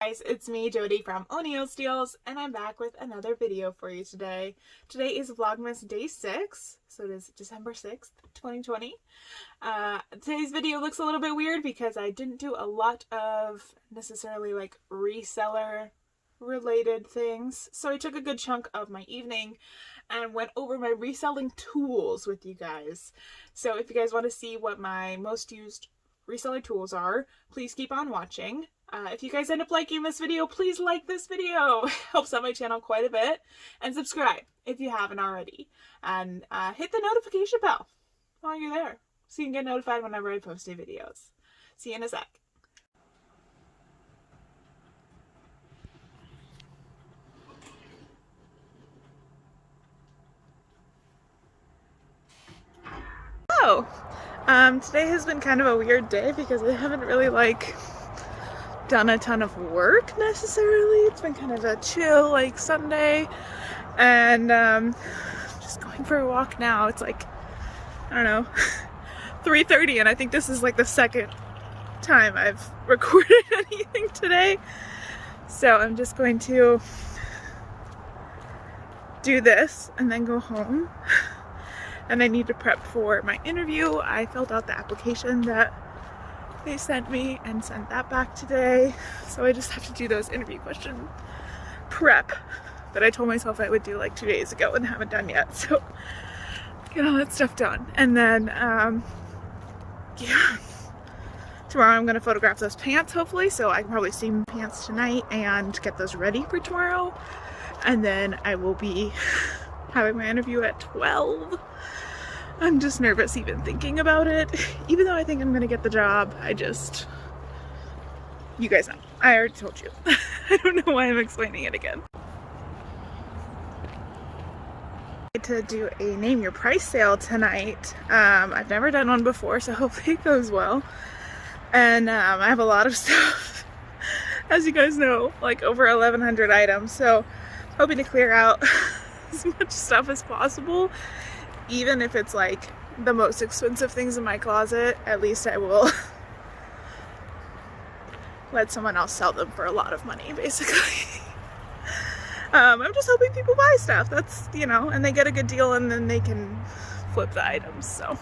Guys, it's me, Jody from O'Neill Steals, and I'm back with another video for you today. Today is Vlogmas Day 6, so it is December 6th, 2020. Today's video looks a little bit weird because I didn't do a lot of necessarily like reseller related things. So I took a good chunk of my evening and went over my reselling tools with you guys. So if you guys want to see what my most used reseller tools are, please keep on watching. If you guys end up liking this video, please like this video. It helps out my channel quite a bit. And subscribe if you haven't already. And hit the notification bell while you're there so you can get notified whenever I post new videos. See you in a sec. So, today has been kind of a weird day because I haven't really done a ton of work necessarily. It's been kind of a chill Sunday, and just going for a walk now. It's I don't know, 3:30, and I think this is the second time I've recorded anything today. So I'm just going to do this and then go home. And I need to prep for my interview. I filled out the application that they sent me and sent that back today. So I just have to do those interview question prep that I told myself I would do 2 days ago and haven't done yet. So get all that stuff done. And then, yeah, tomorrow I'm gonna photograph those pants hopefully. So I can probably steam pants tonight and get those ready for tomorrow. And then I will be having my interview at 12. I'm just nervous even thinking about it. Even though I think I'm gonna get the job, you guys know. I already told you. I don't know why I'm explaining it again. To do a name your price sale tonight. I've never done one before, so hopefully it goes well. And I have a lot of stuff, as you guys know, over 1,100 items. So hoping to clear out as much stuff as possible. Even if it's the most expensive things in my closet, at least I will let someone else sell them for a lot of money, basically. I'm just hoping people buy stuff. That's, and they get a good deal and then they can flip the items, so.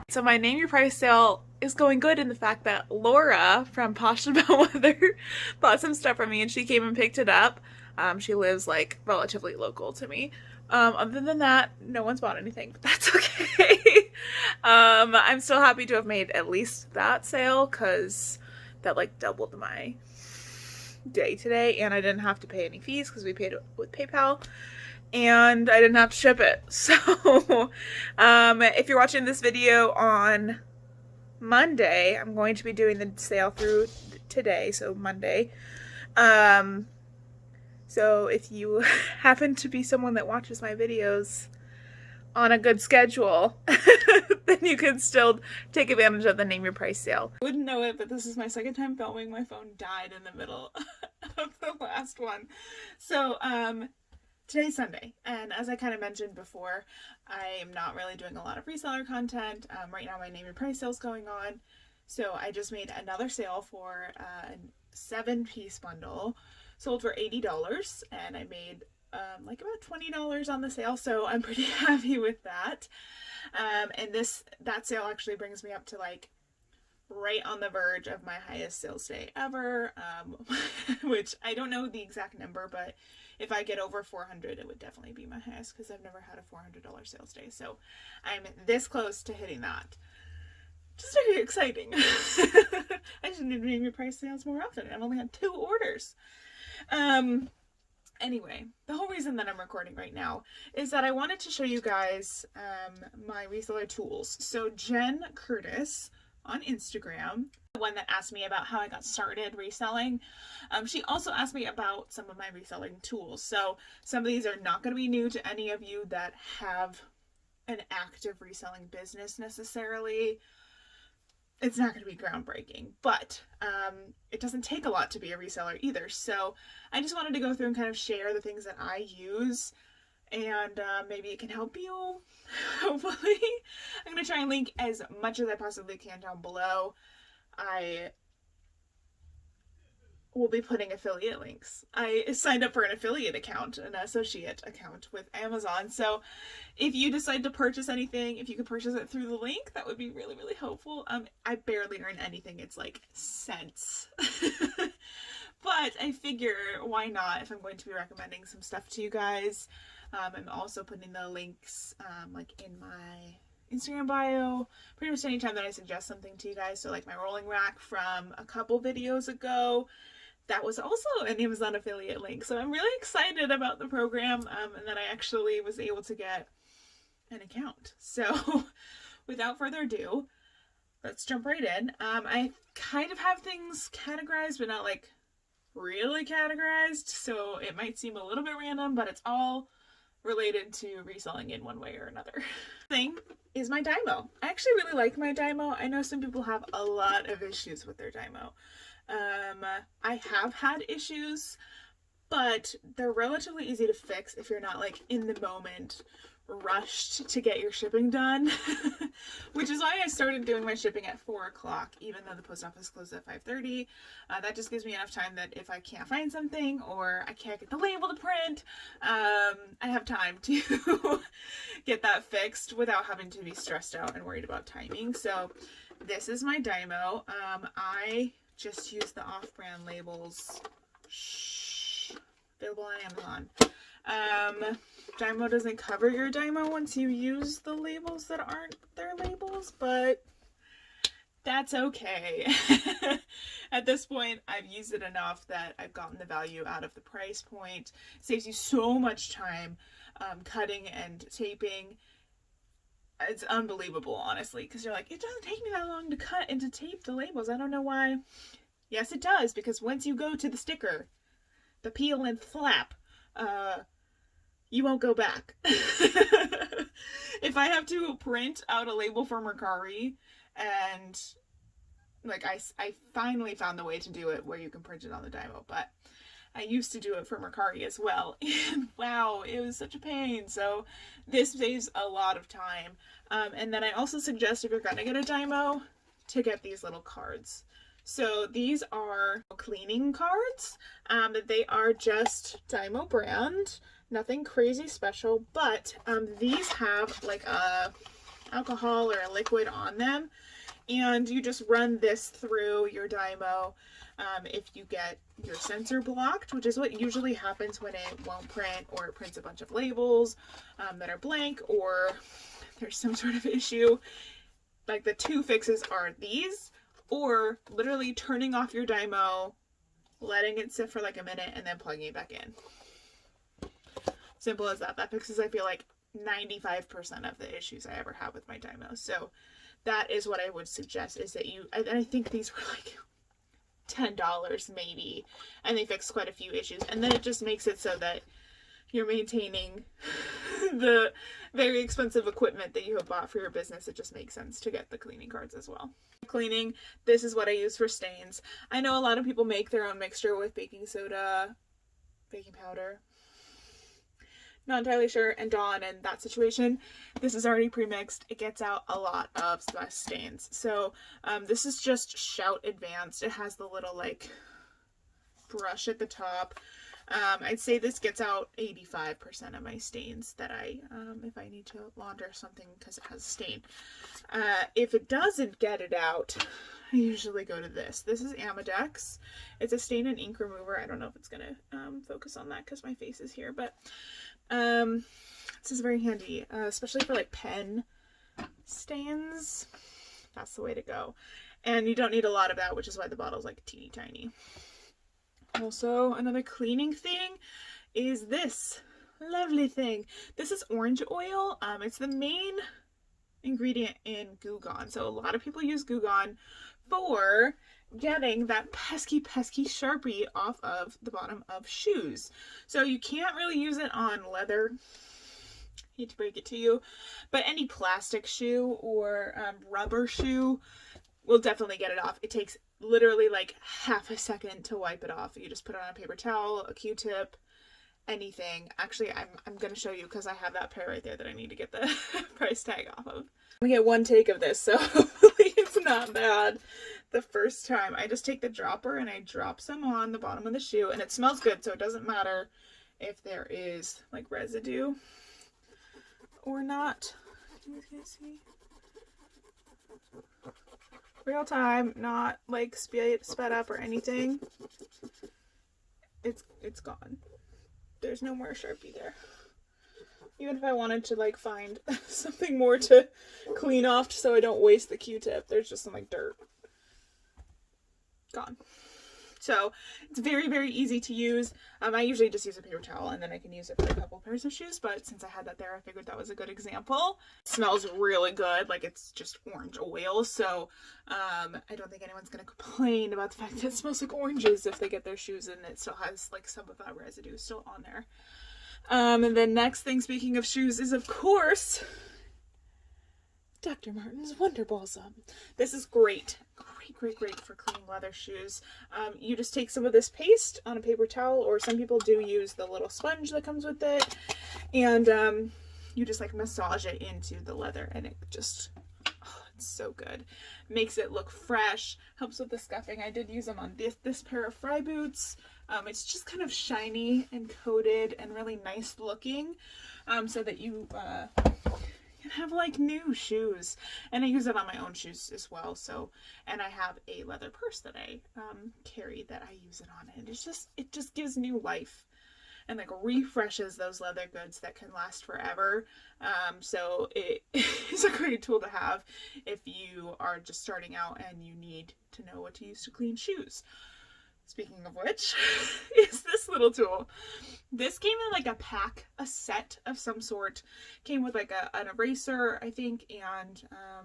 So my Name Your Price sale is going good in the fact that Laura from Poshmark bought some stuff from me and she came and picked it up. She lives relatively local to me. Other than that, no one's bought anything, but that's okay. I'm still happy to have made at least that sale because that doubled my day today, and I didn't have to pay any fees because we paid it with PayPal, and I didn't have to ship it. So if you're watching this video on Monday, I'm going to be doing the sale through today, so Monday. So if you happen to be someone that watches my videos on a good schedule, then you can still take advantage of the Name Your Price sale. I wouldn't know it, but this is my second time filming. My phone died in the middle of the last one. So today's Sunday, and as I kind of mentioned before, I am not really doing a lot of reseller content. Right now my Name Your Price sale is going on. So I just made another sale for a 7-piece bundle. Sold for $80, and I made about $20 on the sale, so I'm pretty happy with that. And that sale actually brings me up to right on the verge of my highest sales day ever, which I don't know the exact number, but if I get over 400, it would definitely be my highest because I've never had a $400 sales day. So I'm this close to hitting that. Just very exciting. I should need to Name Your Price sales more often. I've only had 2 orders. Anyway, the whole reason that I'm recording right now is that I wanted to show you guys my reseller tools. So Jen Curtis on Instagram, the one that asked me about how I got started reselling, she also asked me about some of my reselling tools. So some of these are not going to be new to any of you that have an active reselling business necessarily. It's not going to be groundbreaking, but it doesn't take a lot to be a reseller either. So I just wanted to go through and kind of share the things that I use, and maybe it can help you, hopefully. I'm going to try and link as much as I possibly can down below. I will be putting affiliate links. I signed up for an affiliate account, an associate account with Amazon. So if you decide to purchase anything, if you could purchase it through the link, that would be really, really helpful. I barely earn anything. It's like cents. But I figure, why not, if I'm going to be recommending some stuff to you guys. I'm also putting the links like in my Instagram bio pretty much anytime that I suggest something to you guys. So like my rolling rack from a couple videos ago, that was also an Amazon affiliate link. So I'm really excited about the program, and that I actually was able to get an account. So without further ado, let's jump right in. I kind of have things categorized, but not like really categorized. So it might seem a little bit random, but it's all related to reselling in one way or another. Thing is my Dymo. I actually really like my Dymo. I know some people have a lot of issues with their Dymo. I have had issues, but they're relatively easy to fix if you're not like in the moment rushed to get your shipping done. Which is why I started doing my shipping at 4 o'clock, even though the post office closed at 5:30. That just gives me enough time that if I can't find something or I can't get the label to print, I have time to get that fixed without having to be stressed out and worried about timing. So this is my Dymo. I just use the off-brand labels. Available on Amazon. Dymo doesn't cover your Dymo once you use the labels that aren't their labels, but that's okay. At this point, I've used it enough that I've gotten the value out of the price point. It saves you so much time cutting and taping. It's unbelievable, honestly, because you're like, it doesn't take me that long to cut and to tape the labels. I don't know why. Yes, it does, because once you go to the sticker, the peel and flap, you won't go back. If I have to print out a label for Mercari, and like I finally found the way to do it where you can print it on the Dymo, but I used to do it for Mercari as well, and wow, it was such a pain. So this saves a lot of time. And then I also suggest, if you're gonna get a Dymo, to get these little cards. So these are cleaning cards. They are just Dymo brand, nothing crazy special, but these have like a alcohol or a liquid on them, and you just run this through your Dymo. If you get your sensor blocked, which is what usually happens when it won't print, or it prints a bunch of labels that are blank, or there's some sort of issue, like the two fixes are these, or literally turning off your Dymo, letting it sit for like a minute, and then plugging it back in. Simple as that. That fixes, I feel like, 95% of the issues I ever have with my Dymo. So that is what I would suggest, is that I think these were like $10 maybe, and they fixed quite a few issues. And then it just makes it so that you're maintaining the very expensive equipment that you have bought for your business. It just makes sense to get the cleaning cards as well. Cleaning, this is what I use for stains. I know a lot of people make their own mixture with baking soda, baking powder, not entirely sure, and Dawn. In that situation, this is already pre-mixed. It gets out a lot of stains. So this is just Shout Advanced. It has the little like brush at the top. I'd say this gets out 85% of my stains that if I need to launder something because it has a stain. If it doesn't get it out, I usually go to this. This is Amodex. It's a stain and ink remover. I don't know if it's gonna focus on that because my face is here, but this is very handy, especially for like pen stains. That's the way to go. And you don't need a lot of that, which is why the bottle's like teeny tiny. Also, another cleaning thing is this lovely thing. This is orange oil. It's the main ingredient in Goo Gone. So a lot of people use Goo Gone for getting that pesky Sharpie off of the bottom of shoes. So you can't really use it on leather. Hate to break it to you, but any plastic shoe or rubber shoe will definitely get it off. It takes literally like half a second to wipe it off. You just put it on a paper towel, a Q-tip, anything. Actually, I'm going to show you because I have that pair right there that I need to get the price tag off of. We get one take of this, so hopefully it's not bad. the first time. I just take the dropper and I drop some on the bottom of the shoe, and it smells good, so it doesn't matter if there is like residue or not. Can you guys see? Real time, not like sped up or anything. It's gone. There's no more Sharpie there. Even if I wanted to like find something more to clean off so I don't waste the Q-tip, there's just some like dirt. Gone. So it's very, very easy to use. I usually just use a paper towel and then I can use it for a couple pairs of shoes, but since I had that there, I figured that was a good example. It smells really good, like it's just orange oil, so I don't think anyone's gonna complain about the fact that it smells like oranges if they get their shoes and it still has like some of that residue still on there. And then next thing, speaking of shoes, is of course Dr. Martens Wonder Balsam. This is great. Great for cleaning leather shoes. You just take some of this paste on a paper towel, or some people do use the little sponge that comes with it, and you just like massage it into the leather, and it just, oh, it's so good. Makes it look fresh, helps with the scuffing. I did use them on this pair of Fry boots. It's just kind of shiny and coated and really nice looking, so that you have like new shoes. And I use it on my own shoes as well. So, and I have a leather purse that I carry that I use it on, and it just gives new life and like refreshes those leather goods that can last forever. So it is a great tool to have if you are just starting out and you need to know what to use to clean shoes. Speaking of which, is this little tool. This came in like a set of some sort. Came with like an eraser, I think, and I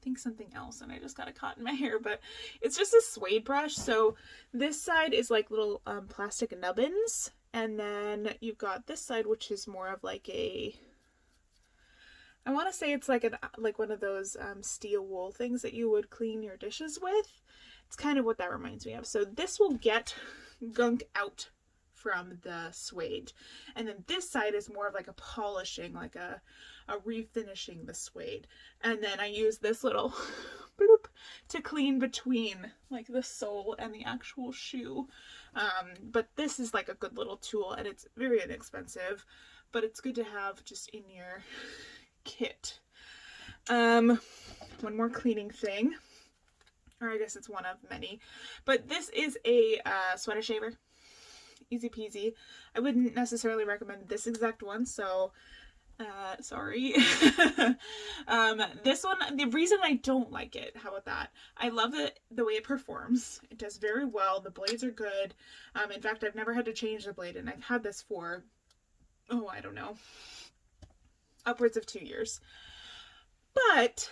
think something else, and I just got it caught in my hair, but it's just a suede brush. So this side is like little plastic nubbins, and then you've got this side, which is more of like I want to say it's like one of those steel wool things that you would clean your dishes with. It's kind of what that reminds me of. So this will get gunk out from the suede. And then this side is more of like a polishing, like a refinishing the suede. And then I use this little bloop to clean between like the sole and the actual shoe. But this is like a good little tool, and it's very inexpensive, but it's good to have just in your kit. One more cleaning thing. Or I guess it's one of many, but this is a sweater shaver. Easy peasy. I wouldn't necessarily recommend this exact one, so sorry. This one, the reason I don't like it, how about that? I love it, the way it performs. It does very well. The blades are good. In fact, I've never had to change the blade, and I've had this for, I don't know, upwards of 2 years. But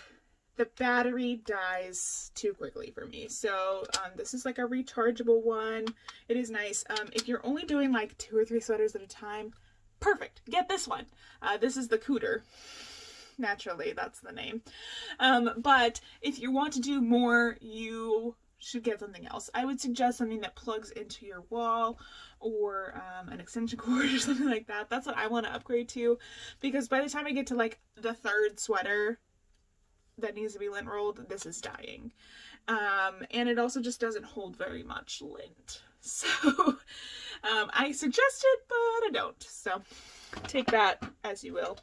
the battery dies too quickly for me. So this is like a rechargeable one. It is nice. If you're only doing like 2 or 3 sweaters at a time, perfect. Get this one. This is the Cooter. Naturally, that's the name. But if you want to do more, you should get something else. I would suggest something that plugs into your wall, or an extension cord or something like that. That's what I want to upgrade to, because by the time I get to like the 3rd sweater that needs to be lint rolled, this is dying. And it also just doesn't hold very much lint. So I suggest it, but I don't. So take that as you will.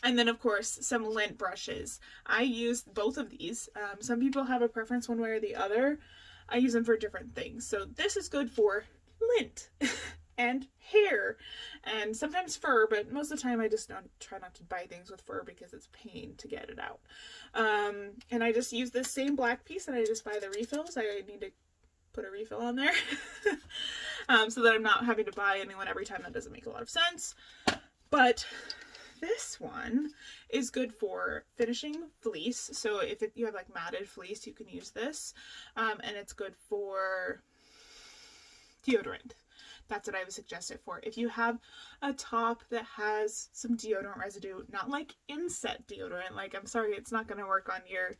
And then of course some lint brushes. I use both of these. Some people have a preference one way or the other. I use them for different things. So this is good for lint and hair, and sometimes fur, but most of the time I just try not to buy things with fur because it's a pain to get it out. And I just use this same black piece, and I just buy the refills. I need to put a refill on there so that I'm not having to buy a new one every time. That doesn't make a lot of sense. But this one is good for finishing fleece. So if you have like matted fleece, you can use this. And it's good for deodorant. That's what I would suggest it for. If you have a top that has some deodorant residue, not like inset deodorant, like I'm sorry, it's not going to work on your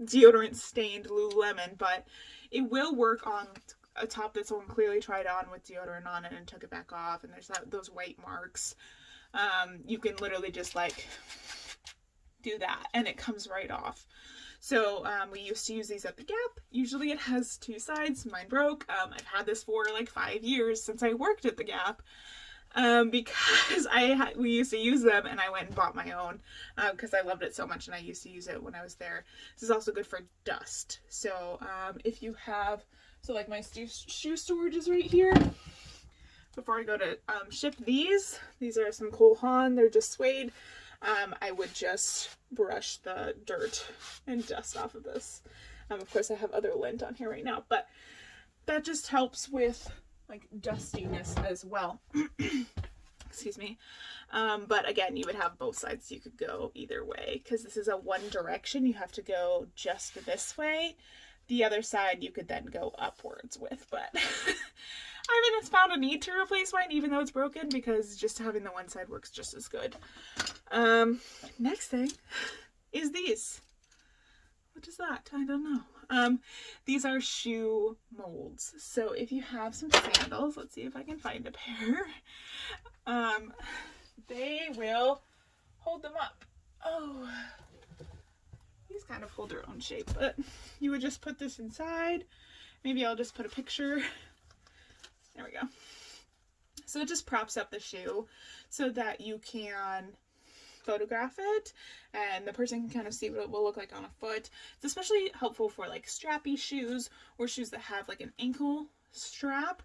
deodorant stained Lululemon, but it will work on a top that someone clearly tried on with deodorant on it and took it back off, and there's those white marks. You can literally just like do that and it comes right off. So we used to use these at the Gap. Usually it has two sides. Mine broke. I've had this for like 5 years since I worked at the Gap. Because we used to use them, and I went and bought my own because I loved it so much and I used to use it when I was there. This is also good for dust. So if you have, so like my shoe storage is right here. Before I go to ship these are some Cole Haan, they're just suede. I would just brush the dirt and dust off of this. Of course I have other lint on here right now, but that just helps with like dustiness as well. Excuse me. But again, you would have both sides. You could go either way because this is a one direction. You have to go just this way. The other side you could then go upwards with, but I haven't found a need to replace mine even though it's broken because just having the one side works just as good. Next thing is these. What is that? I don't know. These are shoe molds. So if you have some sandals, let's see if I can find a pair. They will hold them up. Oh, these kind of hold their own shape, but you would just put this inside. Maybe I'll just put a picture. There we go. So it just props up the shoe so that you can photograph it and the person can kind of see what it will look like on a foot. It's especially helpful for like strappy shoes or shoes that have like an ankle strap,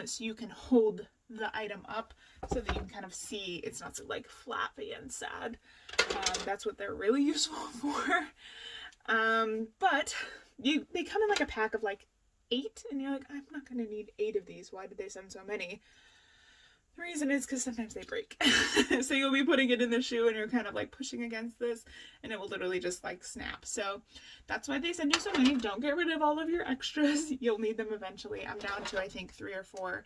so you can hold the item up so that you can kind of see it's not so like flappy and sad. That's what they're really useful for. But they come in like a pack of like 8 and you're like, I'm not going to need 8 of these. Why did they send so many? The reason is because sometimes they break. So you'll be putting it in the shoe and you're kind of like pushing against this and it will literally just like snap. So that's why they send you so many. Don't get rid of all of your extras. You'll need them eventually. I'm down to I think 3 or 4.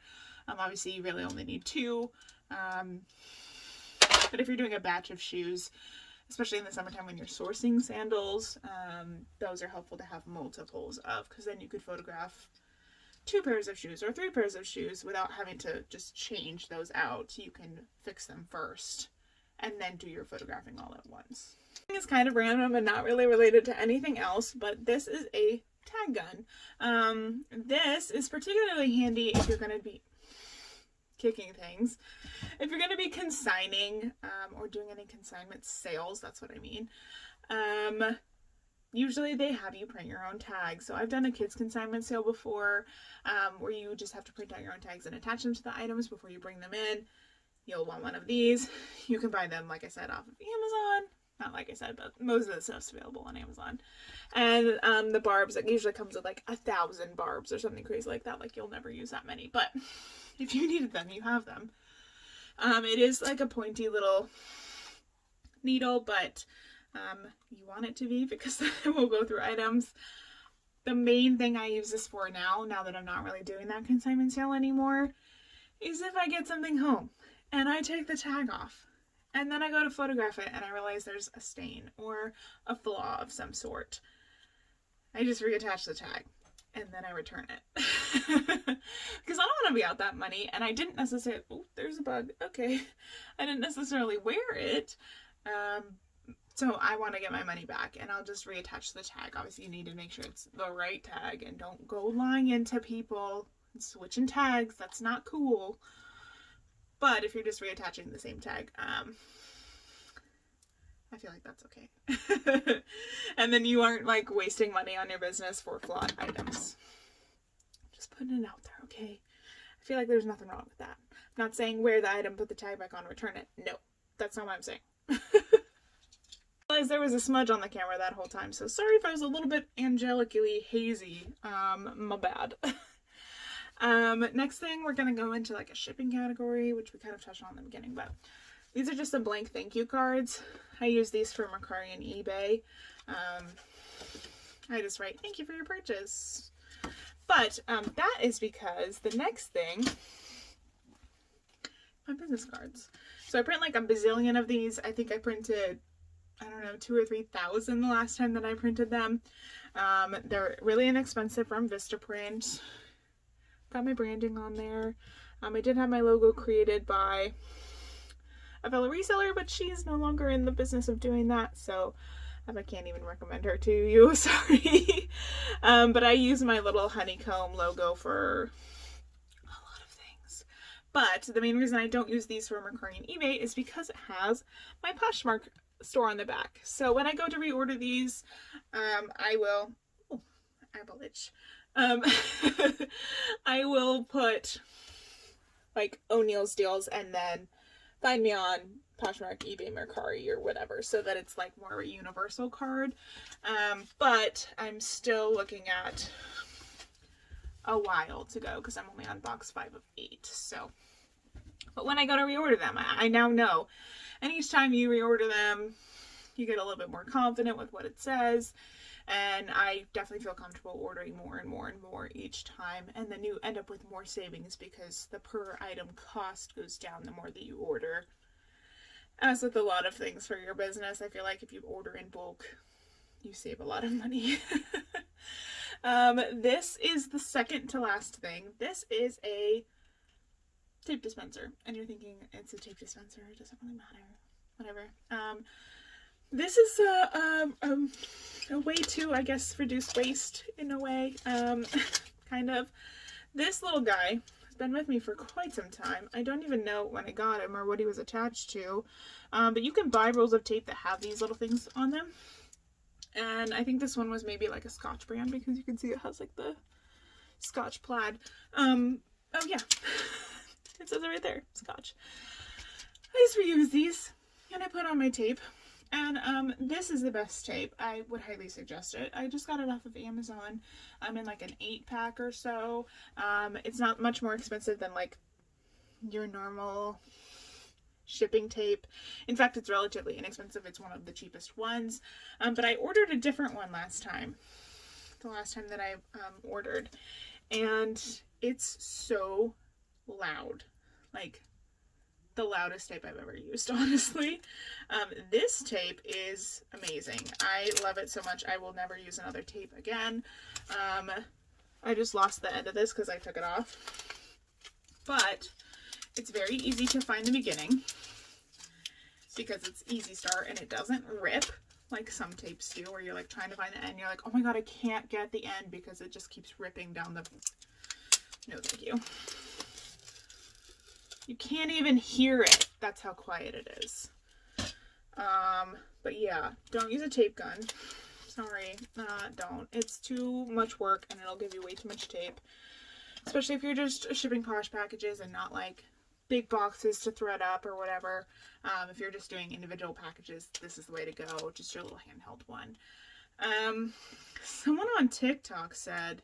Obviously you really only need 2. But if you're doing a batch of shoes, especially in the summertime when you're sourcing sandals, those are helpful to have multiples of because then you could photograph 2 pairs of shoes or 3 pairs of shoes without having to just change those out. You can fix them first and then do your photographing all at once. It's kind of random and not really related to anything else, but this is a tag gun. This is particularly handy if you're going to be kicking things. If you're going to be consigning or doing any consignment sales, that's what I mean. Usually they have you print your own tags. So I've done a kids consignment sale before where you just have to print out your own tags and attach them to the items before you bring them in. You'll want one of these. You can buy them, like I said, off of Amazon. Not like I said, but most of the stuff's available on Amazon. And the barbs, it usually comes with like 1,000 barbs or something crazy like that. Like you'll never use that many. But if you needed them, you have them. It is like a pointy little needle, but you want it to be because it will go through items. The main thing I use this for now that I'm not really doing that consignment sale anymore, is if I get something home and I take the tag off and then I go to photograph it and I realize there's a stain or a flaw of some sort. I just reattach the tag and then I return it. Because I don't want to be out that money, and I didn't necessarily, oh, there's a bug, okay. I didn't necessarily wear it. So I want to get my money back and I'll just reattach the tag. Obviously you need to make sure it's the right tag and don't go lying into people and switching tags. That's not cool. But if you're just reattaching the same tag, I feel like that's okay. And then you aren't like wasting money on your business for flawed items. Just putting it out there, okay? I feel like there's nothing wrong with that. I'm not saying wear the item, put the tag back on, return it. No, that's not what I'm saying. There was a smudge on the camera that whole time, so sorry if I was a little bit angelically hazy. My bad. Next thing, we're gonna go into like a shipping category, which we kind of touched on in the beginning, but these are just the blank thank you cards. I use these for Mercari and eBay. I just write thank you for your purchase. But that is because the next thing, my business cards. So I print like a bazillion of these. I think I printed, I don't know, 2,000 or 3,000 the last time that I printed them. They're really inexpensive from Vistaprint. Got my branding on there. I did have my logo created by a fellow reseller, but she's no longer in the business of doing that, so I can't even recommend her to you, sorry. But I use my little honeycomb logo for a lot of things. But the main reason I don't use these for Mercari and eBay is because it has my Poshmark store on the back. So when I go to reorder these, I will, oh, eyeball itch. I will put like O'Neill's deals and then find me on Poshmark, eBay, Mercari, or whatever, so that it's like more of a universal card. But I'm still looking at a while to go because I'm only on box 5 of 8. So, but when I go to reorder them, I now know. And each time you reorder them, you get a little bit more confident with what it says. And I definitely feel comfortable ordering more and more and more each time. And then you end up with more savings because the per item cost goes down the more that you order. As with a lot of things for your business, I feel like if you order in bulk, you save a lot of money. This is the second to last thing. This is a tape dispenser. And you're thinking, it's a tape dispenser, it doesn't really matter. Whatever. This is a way to, I guess, reduce waste in a way. Kind of. This little guy been with me for quite some time. I don't even know when I got him or what he was attached to, but you can buy rolls of tape that have these little things on them, and I think this one was maybe like a Scotch brand because you can see it has like the Scotch plaid. Oh yeah, it says it right there, Scotch. I just reuse these and I put on my tape. And this is the best tape. I would highly suggest it. I just got it off of Amazon. I'm in like an 8-pack or so. It's not much more expensive than like your normal shipping tape. In fact, it's relatively inexpensive. It's one of the cheapest ones. But I ordered a different one last time. The last time that I ordered. And it's so loud. Like, the loudest tape I've ever used, honestly. This tape is amazing. I love it so much. I will never use another tape again. I just lost the end of this because I took it off. But it's very easy to find the beginning because it's easy start and it doesn't rip like some tapes do, where you're like trying to find the end. You're like, oh my god, I can't get the end because it just keeps ripping down the... No, thank you. You can't even hear it. That's how quiet it is. But yeah, don't use a tape gun. Sorry, don't. It's too much work and it'll give you way too much tape. Especially if you're just shipping posh packages and not like big boxes to thread up or whatever. If you're just doing individual packages, this is the way to go. Just your little handheld one. Someone on TikTok said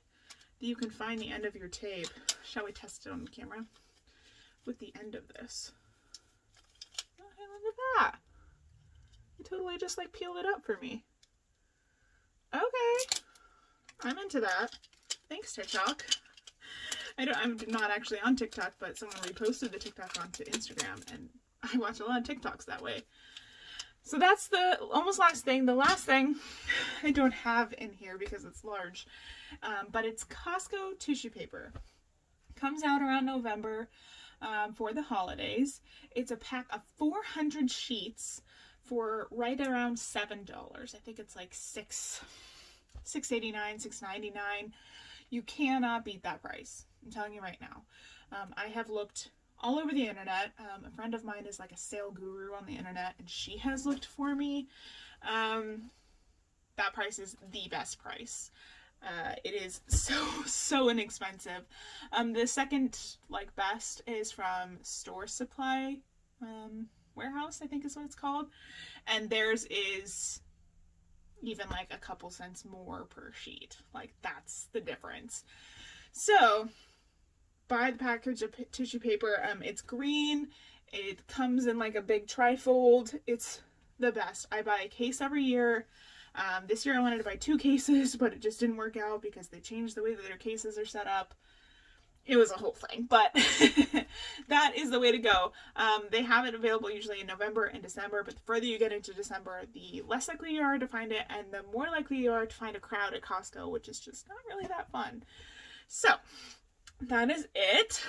that you can find the end of your tape. Shall we test it on the camera? With the end of this. Oh, hey, look at that. It totally just like peeled it up for me. Okay. I'm into that. Thanks, TikTok. I'm not actually on TikTok, but someone reposted the TikTok onto Instagram, and I watch a lot of TikToks that way. So that's the almost last thing. The last thing I don't have in here because it's large, but it's Costco tissue paper. Comes out around November. For the holidays. It's a pack of 400 sheets for right around $7. I think it's like $6.89, $6.99. You cannot beat that price. I'm telling you right now. I have looked all over the internet. A friend of mine is like a sale guru on the internet, and she has looked for me. That price is the best price. It is so inexpensive. The second like best is from Store Supply Warehouse, I think is what it's called, and theirs is even like a couple cents more per sheet. Like, that's the difference. So buy the package of tissue paper. It's green. It comes in like a big trifold. It's the best. I buy a case every year. This year I wanted to buy 2 cases, but it just didn't work out because they changed the way that their cases are set up. It was a whole thing, but that is the way to go. They have it available usually in November and December, but the further you get into December, the less likely you are to find it, and the more likely you are to find a crowd at Costco, which is just not really that fun. So, that is it.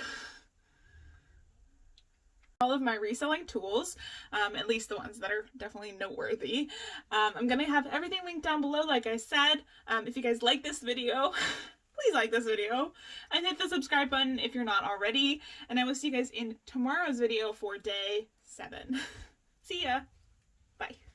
all of my reselling tools, at least the ones that are definitely noteworthy. I'm gonna have everything linked down below, like I said. If you guys like this video, please like this video and hit the subscribe button if you're not already. And I will see you guys in tomorrow's video for day 7. See ya. Bye.